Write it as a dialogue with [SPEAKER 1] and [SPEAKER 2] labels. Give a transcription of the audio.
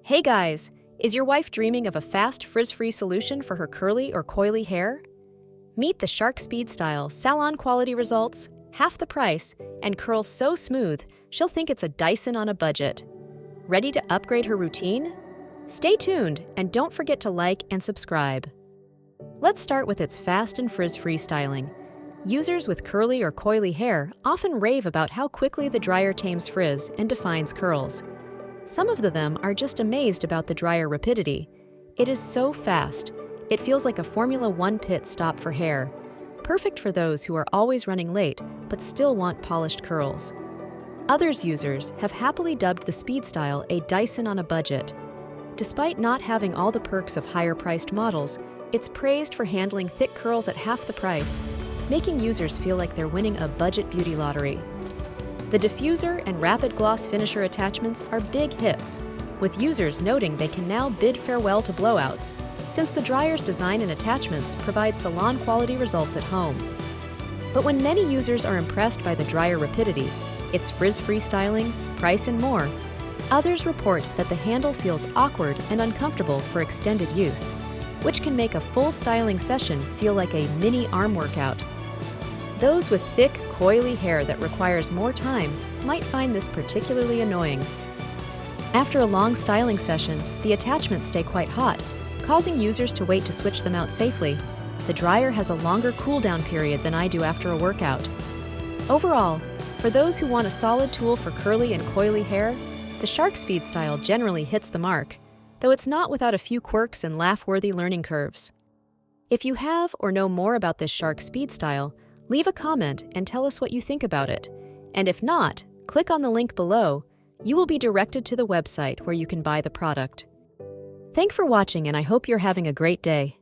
[SPEAKER 1] Hey guys, is your wife dreaming of a fast, frizz-free solution for her curly or coily hair? Meet the Shark SpeedStyle Salon-Quality results, half the price, and curls so smooth she'll think it's a Dyson on a budget. Ready to upgrade her routine? Stay tuned and don't forget to like and subscribe. Let's start with its fast and frizz-free styling. Users with curly or coily hair often rave about how quickly the dryer tames frizz and defines curls. Some of them are just amazed about the dryer rapidity. It is so fast. It feels like a Formula One pit stop for hair. Perfect for those who are always running late but still want polished curls. Others users have happily dubbed the SpeedStyle a Dyson on a budget. Despite not having all the perks of higher-priced models, it's praised for handling thick curls at half the price, making users feel like they're winning a budget beauty lottery. The diffuser and rapid gloss finisher attachments are big hits, with users noting they can now bid farewell to blowouts, since the dryer's design and attachments provide salon-quality results at home. But when many users are impressed by the dryer rapidity, its frizz-free styling, price, and more, others report that the handle feels awkward and uncomfortable for extended use, which can make a full styling session feel like a mini arm workout. Those with thick, coily hair that requires more time might find this particularly annoying. After a long styling session, the attachments stay quite hot, causing users to wait to switch them out safely. The dryer has a longer cool-down period than I do after a workout. Overall, for those who want a solid tool for curly and coily hair, the Shark SpeedStyle generally hits the mark, though it's not without a few quirks and laugh-worthy learning curves. If you have or know more about this Shark SpeedStyle, leave a comment and tell us what you think about it. And if not, click on the link below. You will be directed to the website where you can buy the product. Thanks for watching, and I hope you're having a great day.